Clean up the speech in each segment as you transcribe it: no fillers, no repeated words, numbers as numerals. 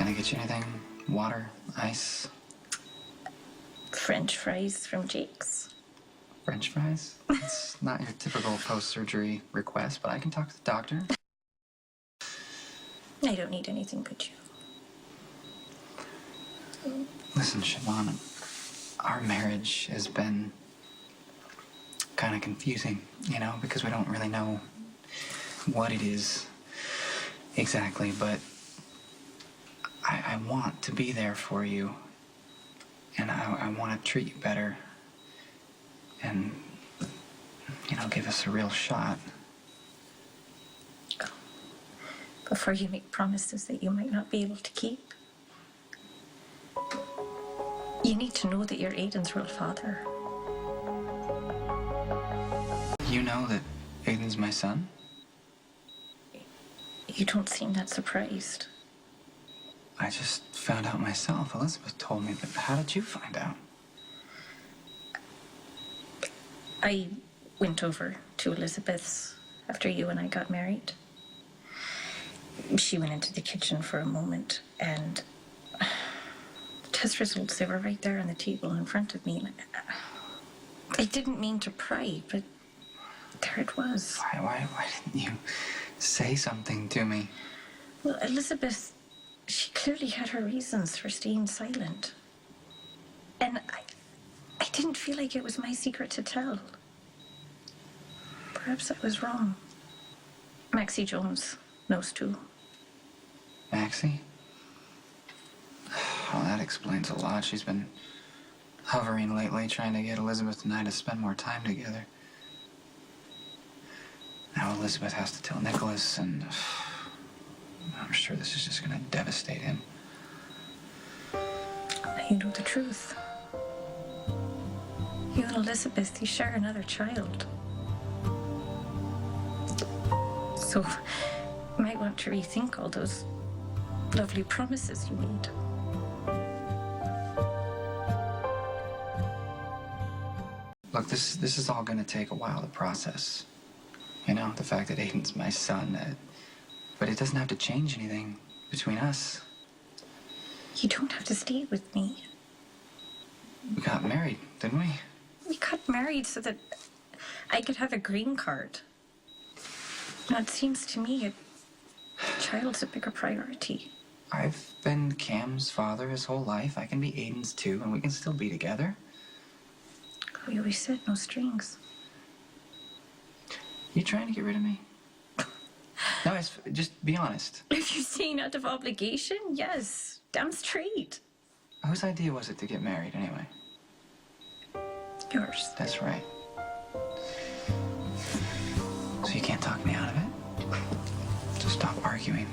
I get you anything? Water? Ice? French fries from Jake's. French fries? It's not your typical post-surgery request, but I can talk to the doctor. I don't need anything but you. Listen, Siobhan, our marriage has been kind of confusing, because we don't really know what it is exactly, but I want to be there for you, and I want to treat you better, and, give us a real shot. Before you make promises that you might not be able to keep, you need to know that you're Aiden's real father. You know that Aiden's my son? You don't seem that surprised. I just found out myself. Elizabeth told me, but how did you find out? I went over to Elizabeth's after you and I got married. She went into the kitchen for a moment, and the test results, they were right there on the table in front of me. I didn't mean to pry, but there it was. Why didn't you say something to me? Well, Elizabeth, she clearly had her reasons for staying silent. And I didn't feel like it was my secret to tell. Perhaps I was wrong. Maxie Jones knows too. Maxie? Well, that explains a lot. She's been hovering lately, trying to get Elizabeth and I to spend more time together. Now Elizabeth has to tell Nicholas, and I'm sure this is just going to devastate him. You know the truth. You and Elizabeth, you share another child. So you might want to rethink all those lovely promises you made. Look, this is all going to take a while to process. The fact that Aiden's my son, but it doesn't have to change anything between us. You don't have to stay with me. We got married, didn't we? We got married so that I could have a green card. Now, it seems to me a child's a bigger priority. I've been Cam's father his whole life. I can be Aiden's too, and we can still be together. We always said no strings. You trying to get rid of me? No, just be honest. If you're saying out of obligation, yes. Damn straight. Whose idea was it to get married, anyway? Yours. That's right. So you can't talk me out of it? So stop arguing.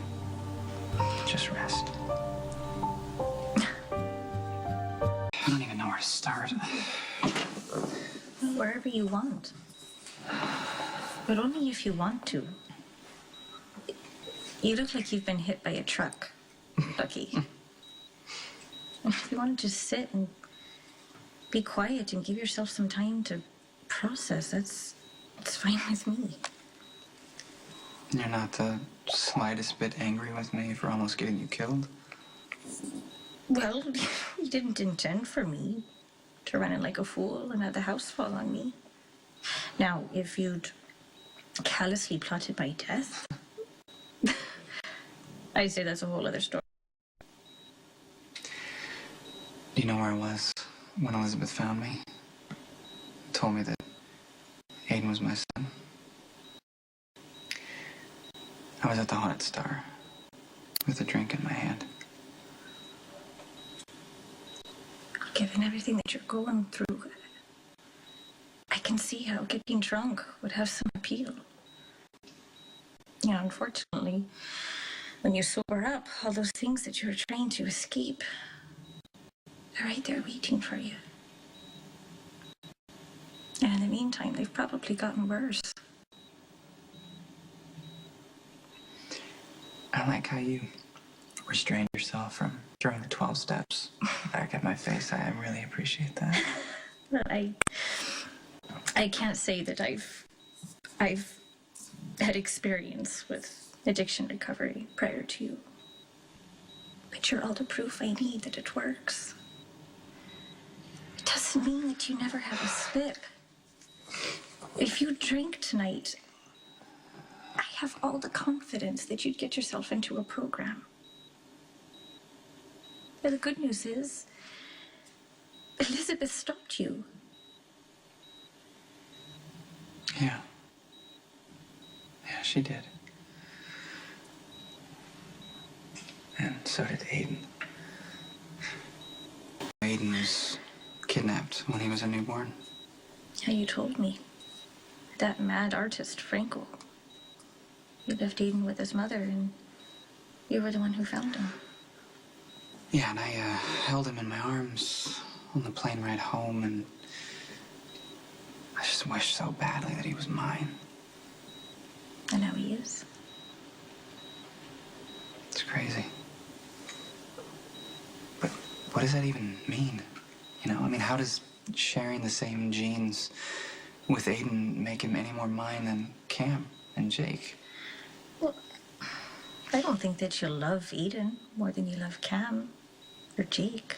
Just rest. I don't even know where to start. Wherever you want. But only if you want to. You look like you've been hit by a truck, Lucky. And if you want to just sit and be quiet and give yourself some time to process, that's fine with me. You're not the slightest bit angry with me for almost getting you killed? Well, you didn't intend for me to run in like a fool and have the house fall on me. Now, if you'd callously plotted my death, I'd say that's a whole other story. Do you know where I was when Elizabeth found me? Told me that Aiden was my son. I was at the Haunted Star with a drink in my hand. Given everything that you're going through, I can see how getting drunk would have some appeal. Unfortunately, when you sober up, all those things that you were trying to escape, they're right there waiting for you. And in the meantime, they've probably gotten worse. I like how you restrained yourself from throwing the 12 steps back at my face. I really appreciate that. Well, I can't say that I've had experience with addiction recovery prior to you. But But you're all the proof I need that it works. It doesn't mean that you never have a slip. If you drink tonight, I have all the confidence that you'd get yourself into a program. But the good news is, Elizabeth stopped you. Yeah. Yeah, she did. And so did Aiden. Aiden was kidnapped when he was a newborn. How you told me. That mad artist, Franco. You left Aiden with his mother, and you were the one who found him. Yeah, and I held him in my arms on the plane ride home, and I just wished so badly that he was mine. And now he is. It's crazy. But what does that even mean? You know, I mean, how does sharing the same genes with Aiden make him any more mine than Cam and Jake? Well, I don't think that you'll love Aiden more than you love Cam or Jake.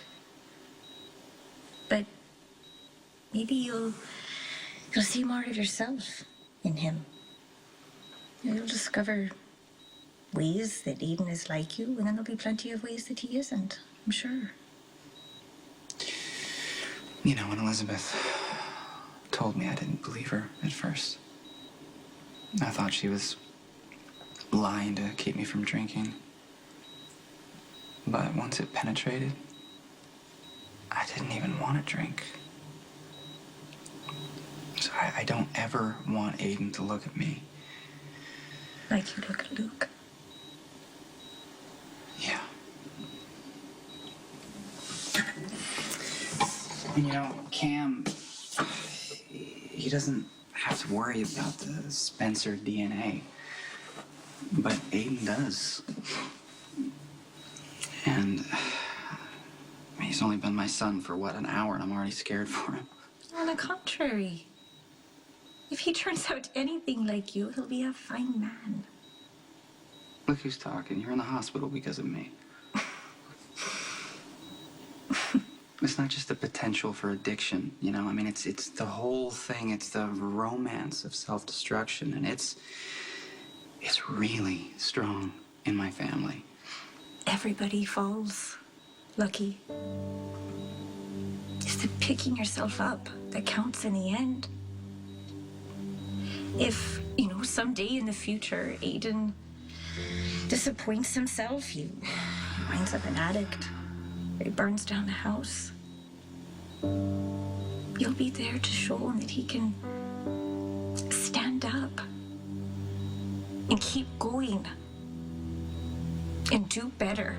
But maybe you'll see more of yourself in him. You'll discover ways that Aiden is like you, and then there'll be plenty of ways that he isn't, I'm sure. You know, when Elizabeth told me, I didn't believe her at first. I thought she was lying to keep me from drinking. But once it penetrated, I didn't even want to drink. So I don't ever want Aiden to look at me. Like you look at Luke. Yeah. And you know, Cam, he doesn't have to worry about the Spencer DNA. But Aiden does. And he's only been my son for, what, an hour, and I'm already scared for him. On the contrary. If he turns out anything like you, he'll be a fine man. Look who's talking. You're in the hospital because of me. It's not just the potential for addiction, you know? I mean, it's the whole thing. It's the romance of self-destruction, and it's really strong in my family. Everybody falls, Lucky. It's the picking yourself up that counts in the end. If, someday in the future, Aiden disappoints himself, he winds up an addict, or he burns down the house, you'll be there to show him that he can stand up and keep going and do better.